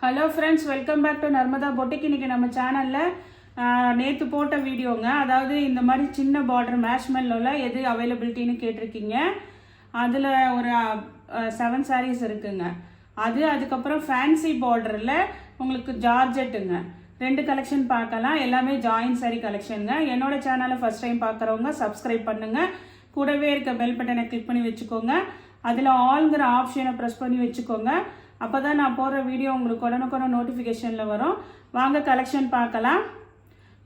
Hello friends, welcome back to Narmada boutique. இன்றைக்கி நம்ம சேனலில் நேற்று போட்ட வீடியோங்க, அதாவது இந்த மாதிரி சின்ன பார்டர் மேஷ்மெல்லோவில் எது அவைலபிலிட்டின்னு கேட்டிருக்கீங்க. அதில் ஒரு 7 sarees இருக்குங்க. அதுக்கப்புறம் ஃபேன்சி பார்டரில் உங்களுக்கு ஜார்ஜெட்டுங்க 2 கலெக்ஷன் பார்க்கலாம். எல்லாமே ஜாயின் சாரி கலெக்ஷனுங்க. என்னோட சேனலை ஃபஸ்ட் டைம் பார்க்குறவங்க சப்ஸ்கிரைப் பண்ணுங்கள். கூடவே இருக்க பெல் பட்டனை கிளிக் பண்ணி வச்சுக்கோங்க. அதில் ஆல்ங்கிற ஆப்ஷனை ப்ரெஸ் பண்ணி வச்சுக்கோங்க. அப்போ தான் நான் போடுற வீடியோ உங்களுக்கு உடனுக்குடன் நோட்டிஃபிகேஷனில் வரும். வாங்க கலெக்ஷன் பார்க்கலாம்.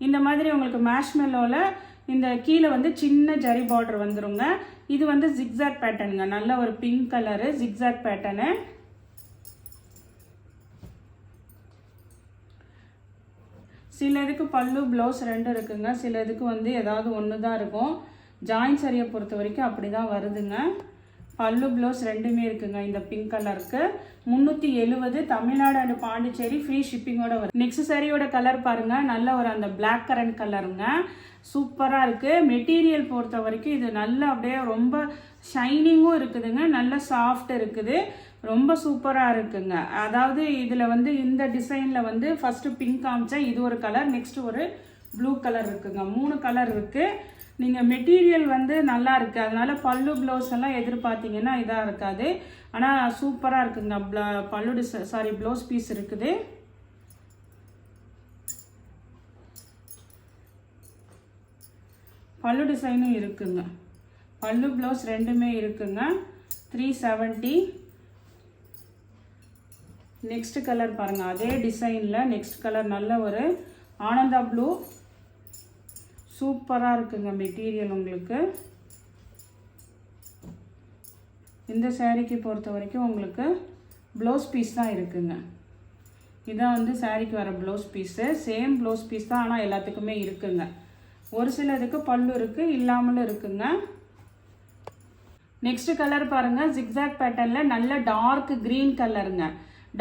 இந்த மாதிரி உங்களுக்கு மேஷ்மெல்லோவில் இந்த கீழே வந்து சின்ன ஜரி பார்டர் வந்துருங்க. இது வந்து ஜிக்ஸாக் பேட்டர்னுங்க, நல்ல ஒரு பிங்க் கலரு ஜிக்ஸாக் பேட்டர்னு. சில இதுக்கு பல்லு ப்ளவுஸ் 2 இருக்குங்க, சில இதுக்கு வந்து ஏதாவது ஒன்று தான் இருக்கும். ஜாயின் சரியை பொறுத்த வரைக்கும் அப்படி தான் வருதுங்க. பல்லு ப்ளவுஸ் 2மே இருக்குங்க. இந்த பிங்க் கலருக்கு 370 தமிழ்நாடு அண்ட் பாண்டிச்சேரி ஃப்ரீ ஷிப்பிங்கோட வரும். நெக்ஸ்ட் சாரியோட கலர் பாருங்க, நல்ல ஒரு அந்த பிளாக் கரண்ட் கலருங்க, சூப்பராக இருக்குது. மெட்டீரியல் பொறுத்த வரைக்கும் இது நல்ல அப்படியே ரொம்ப ஷைனிங்கும் இருக்குதுங்க, நல்ல சாஃப்ட் இருக்குது, ரொம்ப சூப்பராக இருக்குங்க. அதாவது இதில் வந்து இந்த டிசைனில் வந்து ஃபஸ்ட்டு பிங்க் காமிச்சேன், இது ஒரு கலர், நெக்ஸ்ட் ஒரு ப்ளூ கலர் இருக்குங்க. 3 கலர் இருக்குது. நீங்கள் மெட்டீரியல் வந்து நல்லா இருக்குது, அதனால் பல்லு ப்ளவுஸ் எல்லாம் எதிர்பார்த்தீங்கன்னா இதாக இருக்காது. ஆனால் சூப்பராக இருக்குங்க. பல்லு ப்ளவுஸ் பீஸ் இருக்குது. பல்லு டிசைனும் இருக்குங்க. பல்லு ப்ளவுஸ் 2மே இருக்குங்க. 370. நெக்ஸ்ட் கலர் பாருங்கள், அதே டிசைனில் நெக்ஸ்ட் கலர் நல்ல ஒரு ஆனந்தா ப்ளூ, சூப்பராக இருக்குங்க மெட்டீரியல். உங்களுக்கு இந்த சாரீக்கு பொறுத்த வரைக்கும் உங்களுக்கு ப்ளவுஸ் பீஸ் தான் இருக்குங்க. இதான் வந்து சாரீக்கு வர blouse piece, same blouse piece தான், ஆனால் எல்லாத்துக்குமே இருக்குங்க. ஒரு சில இதுக்கு பல்லு இருக்குது, இல்லாமலும் இருக்குங்க. நெக்ஸ்ட் கலர் பாருங்கள், ஜிக்ஸாக் பேட்டர்னில் நல்ல டார்க் க்ரீன் கலருங்க.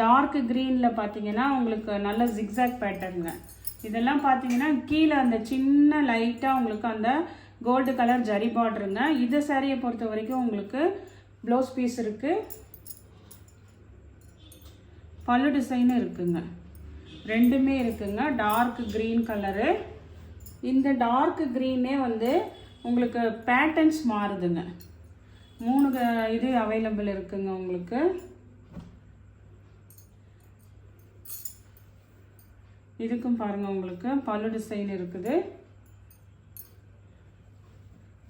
டார்க் க்ரீனில் பார்த்தீங்கன்னா உங்களுக்கு நல்ல ஜிக்ஸாக் பேட்டர்னுங்க. இதெல்லாம் பார்த்தீங்கன்னா கீழே அந்த சின்ன லைட்டாக உங்களுக்கு அந்த கோல்டு கலர் ஜரி பார்டருங்க. இந்த சாரியை பொறுத்த வரைக்கும் உங்களுக்கு ப்ளவுஸ் பீஸ் இருக்குது, பல்லு டிசைனும் இருக்குங்க, 2மே இருக்குங்க. Dark green colour. இந்த டார்க் க்ரீனே வந்து உங்களுக்கு பேட்டர்ன்ஸ் மாறுதுங்க. 3 இது அவைலபிள் இருக்குங்க உங்களுக்கு. இதுக்கும் பாருங்கள், உங்களுக்கு பல்லு டிசைன் இருக்குது,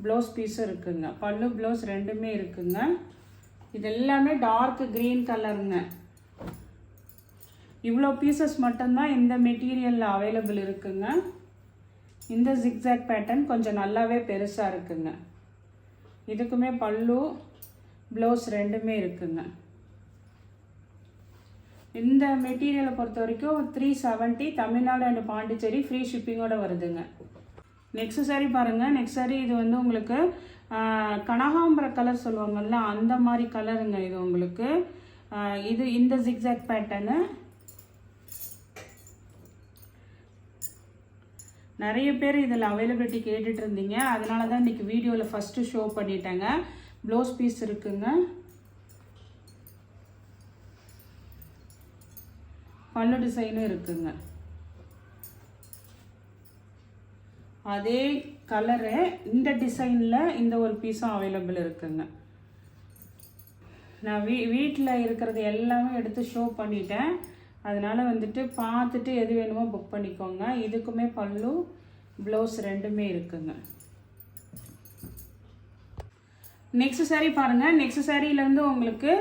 ப்ளவுஸ் பீஸும் இருக்குங்க. பல்லு ப்ளவுஸ் 2மே இருக்குங்க. இது எல்லாமே டார்க் க்ரீன் கலருங்க. இவ்வளோ பீசஸ் மட்டும்தான் இந்த மெட்டீரியலில் அவைலபிள் இருக்குங்க. இந்த ஜிக்ஸாக் பேட்டர்ன் கொஞ்சம் நல்லாவே பெருசாக இருக்குங்க. இதுக்குமே பல்லு ப்ளவுஸ் 2மே இருக்குங்க. இந்த மெட்டீரியலை பொறுத்த வரைக்கும் 370 தமிழ்நாடு அண்ட் பாண்டிச்சேரி ஃப்ரீ ஷிப்பிங்கோட வருதுங்க. நெக்ஸ்ட் சாரி பாருங்கள். நெக்ஸ்ட் சாரி இது வந்து உங்களுக்கு கனகாம்பர கலர் சொல்லுவாங்கள்ல, அந்த மாதிரி கலருங்க. இது உங்களுக்கு இது இந்த ஜிக்ஸாக் பேட்டர்னு. நிறைய பேர் இதில் அவைலபிலிட்டி கேட்டுட்டு இருந்தீங்க, அதனால தான் இன்றைக்கி வீடியோவில் ஃபஸ்ட்டு ஷோ பண்ணிட்டேங்க. ப்ளவுஸ் பீஸ் இருக்குங்க, பல்லு டிசைனும் இருக்குங்க. அதே கலரு இந்த டிசைனில் இந்த ஒரு பீஸும் அவைலபிள் இருக்குங்க. நான் வீட்டில் இருக்கிறது எல்லாமே எடுத்து ஷோ பண்ணிட்டேன், அதனால் வந்துட்டு பார்த்துட்டு எது வேணுமோ புக் பண்ணிக்கோங்க. இதுக்குமே பல்லு ப்ளவுஸ் 2மே இருக்குங்க. நெக்ஸ்ட் சாரீ பாருங்கள். நெக்ஸ்ட் சாரீலேருந்து உங்களுக்கு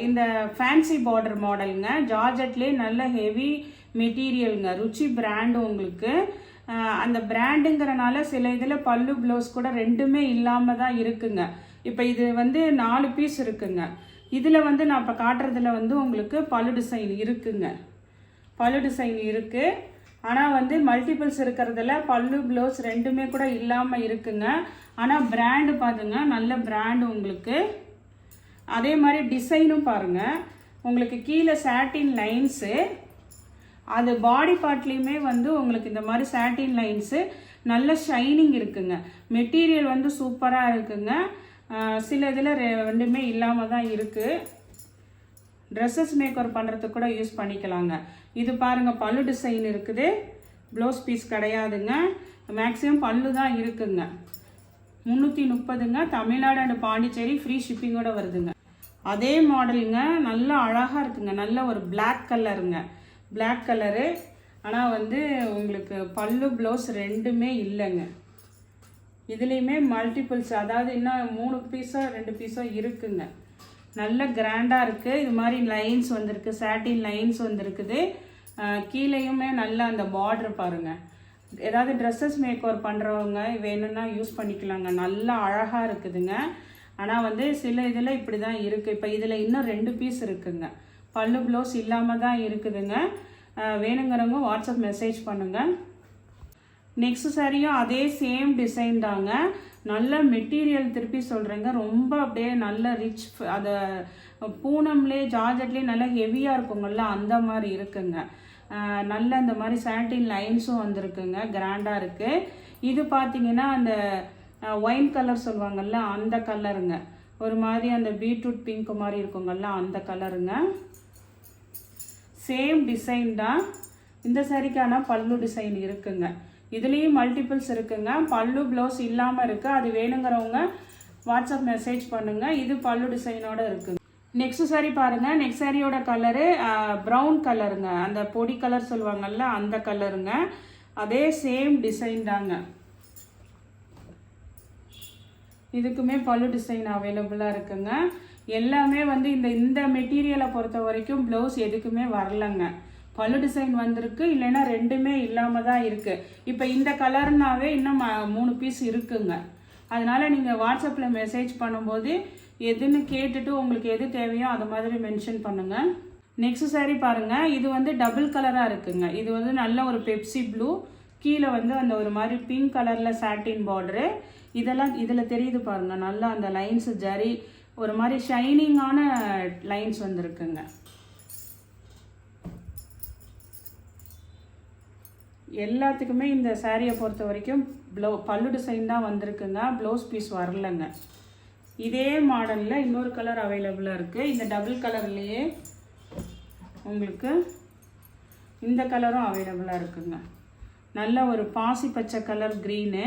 இந்த ஃபேன்சி பார்டர் மாடலுங்க. ஜார்ஜெட்லேயே நல்ல ஹெவி மெட்டீரியலுங்க. ருச்சி பிராண்டு உங்களுக்கு. அந்த பிராண்டுங்கிறனால சில இதில் பல்லு ப்ளவுஸ் கூட 2மே இல்லாமல் தான் இருக்குங்க. இப்போ இது வந்து 4 பீஸ் இருக்குங்க. இதில் வந்து நான் இப்போ காட்டுறதுல வந்து உங்களுக்கு பல்லு டிசைன் இருக்குங்க. பல்லு டிசைன் இருக்குது, ஆனால் வந்து மல்டிபிள்ஸ் இருக்கிறதுல பல்லு ப்ளவுஸ் 2மே கூட இல்லாமல் இருக்குங்க. ஆனால் பிராண்டு பார்த்துங்க, நல்ல பிராண்டு உங்களுக்கு. அதே மாதிரி டிசைனும் பாருங்கள், உங்களுக்கு கீழே சாட்டின் லைன்ஸு, அது பாடி பார்ட்லேயுமே வந்து உங்களுக்கு இந்த மாதிரி சாட்டின் லைன்ஸு நல்ல ஷைனிங் இருக்குங்க. மெட்டீரியல் வந்து சூப்பராக இருக்குங்க. சில இதில் 2மே இல்லாமல் தான் இருக்குது. ட்ரெஸ்ஸஸ் மேக்கர் பண்ணுறதுக்கு கூட யூஸ் பண்ணிக்கலாங்க. இது பாருங்கள் பல்லு டிசைன் இருக்குது, ப்ளவுஸ் பீஸ் கிடையாதுங்க. மேக்ஸிமம் பல்லு தான் இருக்குங்க. 330ங்க. தமிழ்நாடு அண்ட் பாண்டிச்சேரி ஃப்ரீ ஷிப்பிங்கோட வருதுங்க. அதே மாடலுங்க, நல்லா அழகாக இருக்குங்க. நல்ல ஒரு பிளாக் கலருங்க, பிளாக் கலரு. ஆனால் வந்து உங்களுக்கு பல்லு ப்ளவுஸ் ரெண்டுமே இல்லைங்க. இதுலேயுமே மல்டிபிள்ஸ், அதாவது இன்னும் 3 பீஸோ 2 பீஸோ இருக்குங்க. நல்ல கிராண்டாக இருக்குது. இது மாதிரி லைன்ஸ் வந்திருக்கு, சாட்டின் லைன்ஸ் வந்துருக்குது. கீழேயுமே நல்லா அந்த பார்டர் பாருங்கள். ஏதாவது ட்ரெஸ்ஸஸ் மேக் ஓவர் பண்ணுறவங்க வேணும்னா யூஸ் பண்ணிக்கலாங்க. நல்லா அழகாக இருக்குதுங்க. ஆனால் வந்து சில இதில் இப்படி தான் இருக்குது. இப்போ இதில் இன்னும் 2 பீஸ் இருக்குங்க. பல்லு ப்ளவுஸ் இல்லாமல் தான் இருக்குதுங்க. வேணுங்கிறவங்க வாட்ஸ்அப் மெசேஜ் பண்ணுங்கள். நெக்ஸ்ட் சாரியும் அதே சேம் டிசைன் தாங்க. நல்ல மெட்டீரியல், திருப்பி சொல்கிறேங்க, ரொம்ப அப்படியே நல்ல ரிச், அதை பூனம்லேயே ஜார்ஜெட்லேயே நல்லா ஹெவியாக இருக்குங்கள்ல அந்த மாதிரி இருக்குங்க. நல்ல இந்த மாதிரி சாட்டின் லைன்ஸும் வந்திருக்குங்க, கிராண்டாக இருக்குது. இது பார்த்தீங்கன்னா அந்த ஒயின் கலர் சொல்லுவாங்கள்ல அந்த கலருங்க. ஒரு மாதிரி அந்த பீட்ரூட் பிங்க் மாதிரி இருக்குங்கள்ல அந்த கலருங்க. சேம் டிசைன் தான். இந்த சாரிக்கான பல்லு டிசைன் இருக்குங்க. இதுலேயும் மல்டிபிள்ஸ் இருக்குங்க. பல்லு ப்ளவுஸ் இல்லாமல் இருக்குது. அது வேணுங்கிறவங்க வாட்ஸ்அப் மெசேஜ் பண்ணுங்கள். இது பல்லு டிசைனோட இருக்குங்க. நெக்ஸ்ட் சாரி பாருங்கள். நெக்ஸ்ட் சாரியோட கலரு ப்ரௌன் கலருங்க. அந்த பொடி கலர் சொல்லுவாங்கள்ல அந்த கலருங்க. அதே சேம் டிசைன் தாங்க. இதுக்குமே பல்லு டிசைன் அவைலபிளாக இருக்குங்க. எல்லாமே வந்து இந்த மெட்டீரியலை பொறுத்த வரைக்கும் ப்ளவுஸ் எதுக்குமே வரலங்க. பல்லு டிசைன் வந்திருக்கு, இல்லைன்னா ரெண்டுமே இல்லாமல் தான் இருக்குது. இப்போ இந்த கலர்னாவே இன்னும் 3 பீஸ் இருக்குங்க. அதனால் நீங்கள் வாட்ஸ்அப்பில் மெசேஜ் பண்ணும்போது எதுன்னு கேட்டுட்டு உங்களுக்கு எது தேவையோ அது மாதிரி மென்ஷன் பண்ணுங்கள். நெக்ஸ்ட் சாரி பாருங்கள். இது வந்து டபுள் கலராக இருக்குங்க. இது வந்து நல்ல ஒரு பெப்சி ப்ளூ, கீழே வந்து அந்த ஒரு மாதிரி பிங்க் கலரில் சாட்டின் பார்டரு. இதெல்லாம் இதில் தெரியுது பாருங்கள். நல்லா அந்த லைன்ஸ் ஜரி ஒரு மாதிரி ஷைனிங்கான லைன்ஸ் வந்துருக்குங்க. எல்லாத்துக்குமே இந்த சாரியை பொறுத்த வரைக்கும் பல்லு டிசைன் தான் வந்திருக்குங்க. ப்ளவுஸ் பீஸ் வரலைங்க. இதே மாடலில் இன்னொரு கலர் அவைலபிளாக இருக்குது. இந்த டபுள் கலர்லேயே உங்களுக்கு இந்த கலரும் அவைலபிளாக இருக்குங்க. நல்ல ஒரு பாசி பச்சை கலர் க்ரீனு,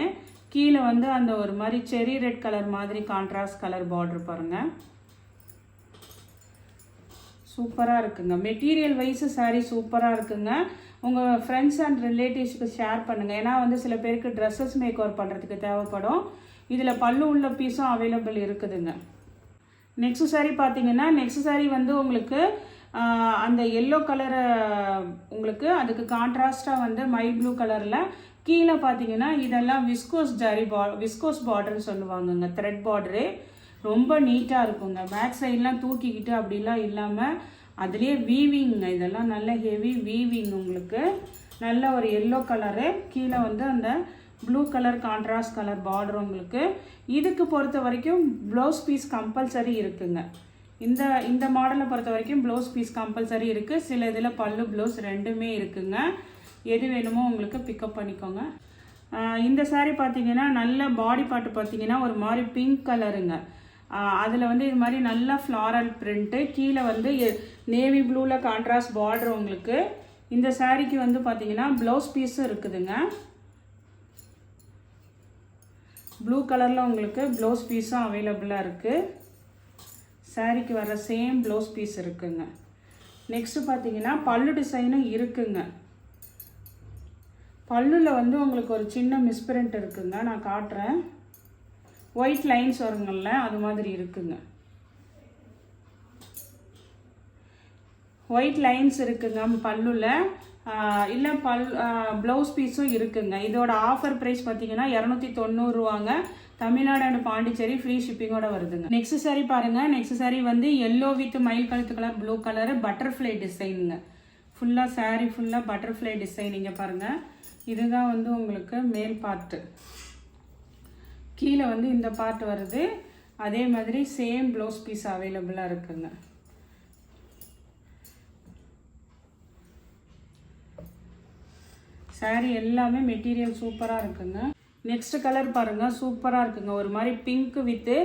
கீழே வந்து அந்த ஒரு மாதிரி செரி ரெட் கலர் மாதிரி கான்ட்ராஸ்ட் கலர் பார்டர் பாருங்கள். சூப்பராக இருக்குங்க. மெட்டீரியல் வைஸு சாரீ சூப்பராக இருக்குங்க. உங்கள் ஃப்ரெண்ட்ஸ் அண்ட் ரிலேட்டிவ்ஸ்க்கு ஷேர் பண்ணுங்கள். ஏன்னா வந்து சில பேருக்கு ட்ரெஸ்ஸஸ் மேக் ஓவர் பண்ணுறதுக்கு தேவைப்படும். இதில் பல்லு உள்ள பீஸும் அவைலபிள் இருக்குதுங்க. நெக்ஸ்ட் சாரீ பார்த்தீங்கன்னா, நெக்ஸ்ட் சாரீ வந்து உங்களுக்கு அந்த எல்லோ கலரை உங்களுக்கு அதுக்கு கான்ட்ராஸ்டாக வந்து மைல் ப்ளூ கலரில் கீழே பார்த்தீங்கன்னா இதெல்லாம் விஸ்கோஸ் பார்டர்னு சொல்லுவாங்கங்க. த்ரெட் பார்டரு ரொம்ப நீட்டாக இருக்குங்க. பேக் சைட்லாம் தூக்கிக்கிட்டு அப்படிலாம் இல்லாமல் அதுலேயே வீவிங்க. இதெல்லாம் நல்ல ஹெவி வீவிங். உங்களுக்கு நல்ல ஒரு எல்லோ கலரு, கீழே வந்து அந்த blue colour contrast colour border உங்களுக்கு. இதுக்கு பொறுத்த வரைக்கும் ப்ளவுஸ் பீஸ் கம்பல்சரி இருக்குங்க. இந்த மாடலை பொறுத்த வரைக்கும் ப்ளவுஸ் பீஸ் கம்பல்சரி இருக்குது. சில இதில் பல்லு ப்ளவுஸ் ரெண்டுமே இருக்குங்க. எது வேணுமோ உங்களுக்கு பிக்கப் பண்ணிக்கோங்க. இந்த சாரீ பார்த்தீங்கன்னா நல்ல பாடி பார்ட்டு பார்த்தீங்கன்னா ஒரு மாதிரி பிங்க் கலருங்க. அதில் வந்து இது மாதிரி நல்ல ஃப்ளாரல் பிரிண்ட்டு, கீழே வந்து நேவி ப்ளூவில் கான்ட்ராஸ்ட் பார்டர் உங்களுக்கு. இந்த சாரீக்கு வந்து பார்த்தீங்கன்னா ப்ளவுஸ் பீஸும் இருக்குதுங்க. ப்ளூ கலரில் உங்களுக்கு ப்ளவுஸ் பீஸும் அவைலபிளாக இருக்குது. சாரீக்கு வர சேம் ப்ளவுஸ் பீஸ் இருக்குங்க. நெக்ஸ்ட்டு பார்த்தீங்கன்னா பல்லு டிசைனும் இருக்குங்க. பல்லுவில் வந்து உங்களுக்கு ஒரு சின்ன மிஸ்பிரிண்ட் இருக்குங்க. நான் காட்டுறேன். ஒயிட் லைன்ஸ் வருங்கள்ல அது மாதிரி இருக்குங்க. ஒயிட் லைன்ஸ் இருக்குங்க பல்லுவில். இல்லை ப்ளவுஸ் பீஸும் இருக்குங்க. இதோட ஆஃபர் ப்ரைஸ் பார்த்தீங்கன்னா 290 ரூபாங்க. தமிழ்நாடு அண்ட் பாண்டிச்சேரி ஃப்ரீ ஷிப்பிங்கோட வருதுங்க. நெக்ஸ்ட் சாரீ பாருங்கள். நெக்ஸ்ட் சாரீ வந்து எல்லோ வித் மயில் கழுத்து கலர் ப்ளூ கலரு பட்டர்ஃப்ளை டிசைனுங்க. ஃபுல்லாக சாரீ ஃபுல்லாக பட்டர்ஃப்ளை டிசைன். இங்கே பாருங்கள். இதுதான் வந்து உங்களுக்கு மேல் பார்ட்டு. கீழே வந்து இந்த பார்ட் வருது. அதே மாதிரி சேம் ப்ளவுஸ் பீஸ் அவைலபிளாக இருக்குங்க. சாரீ எல்லாமே மெட்டீரியல் சூப்பராக இருக்குங்க. நெக்ஸ்ட் கலர் பாருங்கள். சூப்பராக இருக்குங்க. ஒரு மாதிரி பிங்க் வித்து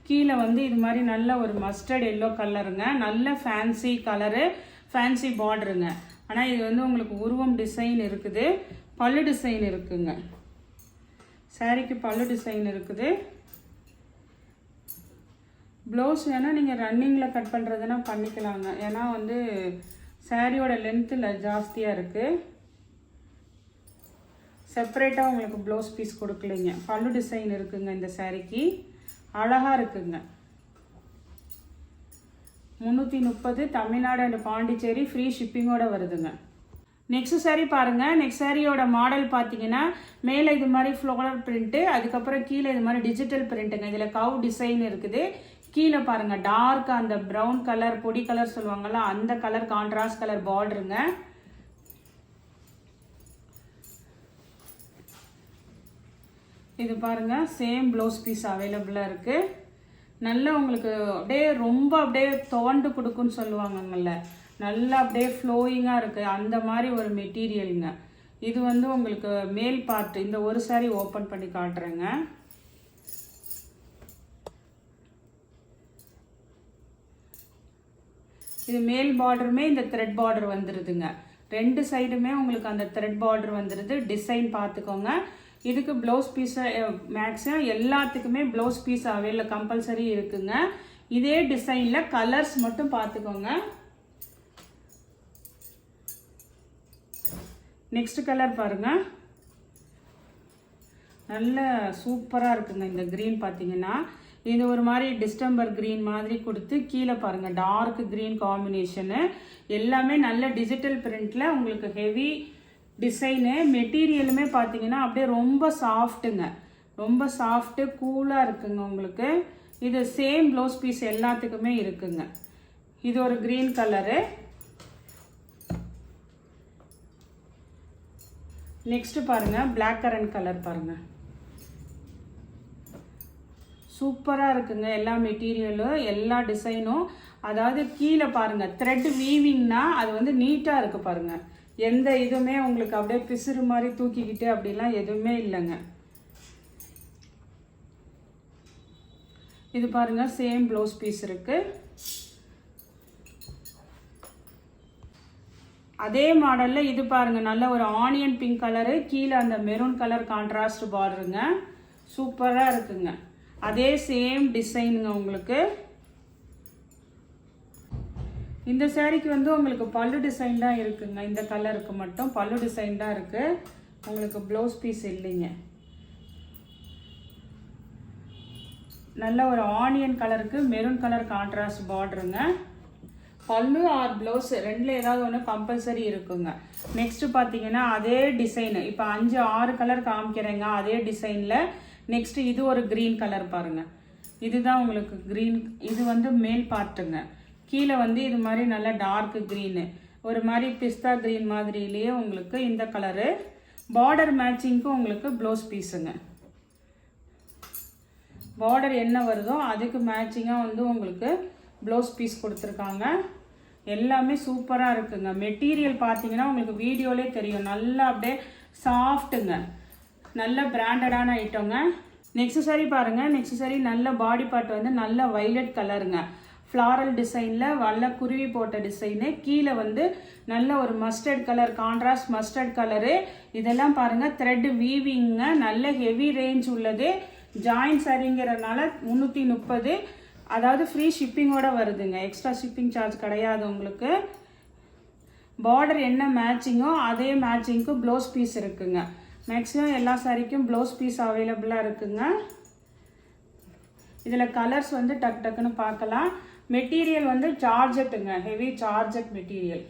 கீழே வந்து இது மாதிரி நல்ல ஒரு மஸ்டர்ட் எல்லோ கலருங்க, நல்ல ஃபேன்சி கலரு, ஃபேன்சி பார்டருங்க. ஆனால் இது வந்து உங்களுக்கு உருவம் டிசைன் இருக்குது, பல்லு டிசைன் இருக்குங்க. சாரிக்கு பல்லு டிசைன் இருக்குது. ப்ளவுஸ் வேணால் நீங்கள் ரன்னிங்கில் கட் பண்ணுறதுனா பண்ணிக்கலாங்க. ஏன்னா வந்து சாரியோட லென்த்தில் ஜாஸ்தியாக இருக்குது. செப்பரேட்டாக உங்களுக்கு ப்ளவுஸ் பீஸ் கொடுக்கலைங்க. பல்லு டிசைன் இருக்குங்க. இந்த சாரிக்கு அழகாக இருக்குங்க. 330 தமிழ்நாடு அண்ட் பாண்டிச்சேரி, ஃப்ரீ ஷிப்பிங்கோட வருதுங்க. நெக்ஸ்ட் சாரீ பாருங்கள். நெக்ஸ்ட் சாரியோட மாடல் பார்த்தீங்கன்னா மேலே இது மாதிரி ஃப்ளோரல் பிரிண்ட்டு, அதுக்கப்புறம் கீழே இது மாதிரி டிஜிட்டல் பிரிண்ட்டுங்க. இதில் கவ் டிசைன் இருக்குது. கீழே பாருங்கள் டார்க் அந்த ப்ரௌன் கலர், பொடி கலர் சொல்லுவாங்கள்ல, அந்த கலர் கான்ட்ராஸ்ட் கலர் பார்டருங்க. இது பாருங்கள் சேம் ப்ளவுஸ் பீஸ் அவைலபிளாக இருக்குது. நல்லா உங்களுக்கு அப்படியே ரொம்ப அப்படியே துவண்டு கொடுக்குன்னு சொல்லுவாங்கல்ல, நல்லா அப்படியே ஃப்ளோயிங்காக இருக்குது. அந்த மாதிரி ஒரு மெட்டீரியலுங்க. இது வந்து உங்களுக்கு மேல் பார்ட். இந்த ஒரு சாரி ஓப்பன் பண்ணி காட்டுறேங்க. இது மேல் பார்டருமே இந்த த்ரெட் பார்டர் வந்துடுதுங்க. ரெண்டு சைடுமே உங்களுக்கு அந்த த்ரெட் பார்டர் வந்துடுது. டிசைன் பார்த்துக்கோங்க. இதுக்கு ப்ளவுஸ் பீஸை மேக்ஸிமம் எல்லாத்துக்குமே ப்ளவுஸ் பீஸ் அவைலபிள் கம்பல்சரி இருக்குங்க. இதே டிசைனில் கலர்ஸ் மட்டும் பார்த்துக்கோங்க. நெக்ஸ்ட் கலர் பாருங்கள், நல்ல சூப்பராக இருக்குங்க. இந்த க்ரீன் பார்த்தீங்கன்னா இது ஒரு மாதிரி டிஸ்டம்பர் க்ரீன் மாதிரி கொடுத்து, கீழே பாருங்கள் டார்க் க்ரீன் காம்பினேஷனு. எல்லாமே நல்ல டிஜிட்டல் பிரிண்டில் உங்களுக்கு ஹெவி டிசைனு. மெட்டீரியலுமே பார்த்தீங்கன்னா அப்படியே ரொம்ப சாஃப்ட்டுங்க, ரொம்ப சாஃப்ட்டு கூலாக இருக்குங்க உங்களுக்கு. இது சேம் ப்ளவுஸ் பீஸ் எல்லாத்துக்குமே இருக்குங்க. இது ஒரு க்ரீன் கலரு. நெக்ஸ்ட் பாருங்கள் பிளாக் கரண்ட் கலர் பாருங்கள், சூப்பராக இருக்குங்க. எல்லா மெட்டீரியலும் எல்லா டிசைனும். அதாவது கீழே பாருங்கள் த்ரெட் வீவிங்னா அது வந்து நீட்டாக இருக்குது பாருங்கள். எந்த இதுவுமே உங்களுக்கு அப்படியே பிசுறு மாதிரி தூக்கிக்கிட்டு அப்படிலாம் எதுவுமே இல்லைங்க. இது பாருங்கள் சேம் ப்ளவுஸ் பீஸ் இருக்குது. அதே மாடலில் இது பாருங்கள் நல்ல ஒரு ஆனியன் பிங்க் கலரு, கீழே அந்த மெரூன் கலர் கான்ட்ராஸ்ட் பார்டருங்க. சூப்பராக இருக்குங்க. அதே சேம் டிசைனுங்க உங்களுக்கு. இந்த சாரிக்கு வந்து உங்களுக்கு பல்லு டிசைன் தான் இருக்குங்க. இந்த கலருக்கு மட்டும் பல்லு டிசைன் தான் இருக்குது, உங்களுக்கு ப்ளவுஸ் பீஸ் இல்லைங்க. நல்ல ஒரு ஆனியன் கலருக்கு மெரூன் கலர் கான்ட்ராஸ்ட் பார்டருங்க. பல்லு ஆர் ப்ளவுஸ் ரெண்டில் ஏதாவது ஒன்று கம்பல்சரி இருக்குங்க. நெக்ஸ்ட்டு பார்த்தீங்கன்னா அதே டிசைனு, இப்போ 5-6 கலர் காமிக்கிறேங்க அதே டிசைனில். நெக்ஸ்ட்டு இது ஒரு க்ரீன் கலர் பாருங்கள். இதுதான் உங்களுக்கு க்ரீன். இது வந்து மேல் பார்ட்டுங்க. கீழே வந்து இது மாதிரி நல்ல டார்க் க்ரீனு, ஒரு மாதிரி பிஸ்தா க்ரீன் மாதிரிலேயே உங்களுக்கு இந்த கலரு. பார்டர் மேட்சிங்க்கு உங்களுக்கு ப்ளவுஸ் பீஸுங்க. பார்டர் என்ன வருதோ அதுக்கு மேட்சிங்காக வந்து உங்களுக்கு ப்ளவுஸ் பீஸ் கொடுத்துருக்காங்க. எல்லாமே சூப்பராக இருக்குங்க. மெட்டீரியல் பார்த்தீங்கன்னா உங்களுக்கு வீடியோலே தெரியும், நல்லா அப்படியே சாஃப்ட்டுங்க, நல்ல பிராண்டடான ஐட்டங்க. நெக்ஸ்ட் சாரி பாருங்கள். நெக்ஸ்ட் சாரி நல்ல பாடி பார்ட் வந்து நல்ல வைலட் கலருங்க. ஃப்ளாரல் டிசைனில் நல்ல குருவி போட்ட டிசைனு. கீழே வந்து நல்ல ஒரு mustard colour contrast mustard colour. இதெல்லாம் பாருங்கள் த்ரெட் வீவிங்க. நல்ல ஹெவி ரேஞ்ச் உள்ளது. ஜாயின் சாரிங்கிறதுனால 330, அதாவது ஃப்ரீ ஷிப்பிங்கோட வருதுங்க. எக்ஸ்ட்ரா ஷிப்பிங் சார்ஜ் கிடையாது உங்களுக்கு. பார்டர் என்ன மேட்சிங்கோ அதே மேட்சிங்க்கு ப்ளவுஸ் பீஸ் இருக்குங்க. மேக்ஸிமம் எல்லா சாரிக்கும் ப்ளவுஸ் பீஸ் அவைலபிளாக இருக்குங்க. இதில் கலர்ஸ் வந்து டக் டக்குன்னு பார்க்கலாம். மெட்டீரியல் வந்து சார்ஜெட்டுங்க, ஹெவி சார்ஜெட் மெட்டீரியல்.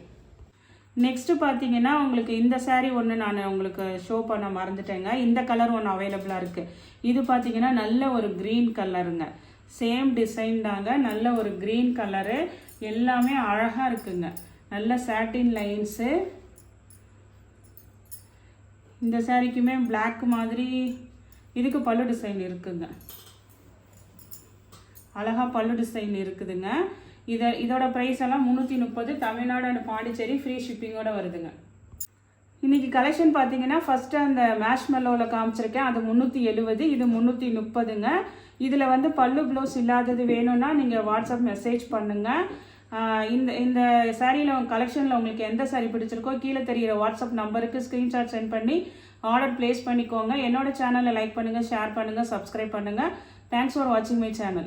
நெக்ஸ்ட்டு பார்த்தீங்கன்னா உங்களுக்கு இந்த சாரீ ஒன்று நான் உங்களுக்கு ஷோ பண்ண மறந்துட்டேங்க. இந்த கலர் ஒன்று அவைலபிளாக இருக்குது. இது பார்த்தீங்கன்னா நல்ல ஒரு க்ரீன் கலருங்க. சேம் டிசைன் தாங்க, நல்ல ஒரு க்ரீன் கலரு. எல்லாமே அழகாக இருக்குங்க. நல்ல சாட்டின் லைன்ஸு. இந்த சாரிக்குமே பிளாக் மாதிரி இதுக்கு பல்லு டிசைன் இருக்குங்க. அழகாக பல்லு டிசைன் இருக்குதுங்க. இதோட ப்ரைஸ் எல்லாம் 330, தமிழ்நாடு அண்ட் பாண்டிச்சேரி, ஃப்ரீ ஷிப்பிங்கோட வருதுங்க. இன்றைக்கி கலெக்ஷன் பார்த்தீங்கன்னா ஃபஸ்ட்டு அந்த மேஷ்மெல்லோவில் காமிச்சிருக்கேன், அது 370, இது 330ங்க. இதில் வந்து பல்லு ப்ளவுஸ் இல்லாதது வேணும்னா நீங்கள் வாட்ஸ்அப் மெசேஜ் பண்ணுங்கள். இந்த இந்த சாரியில் கலெக்ஷனில் உங்களுக்கு எந்த சாரி பிடிச்சிருக்கோ கீழே தெரிகிற வாட்ஸ்அப் நம்பருக்கு ஸ்க்ரீன்ஷாட் சென்ட் பண்ணி ஆர்டர் ப்ளேஸ் பண்ணிக்கோங்க. என்னோட சேனலை லைக் பண்ணுங்கள், ஷேர் பண்ணுங்கள், சப்ஸ்கிரைப் பண்ணுங்கள். தேங்க்ஸ் ஃபார் வாட்சிங் மை சேனல்.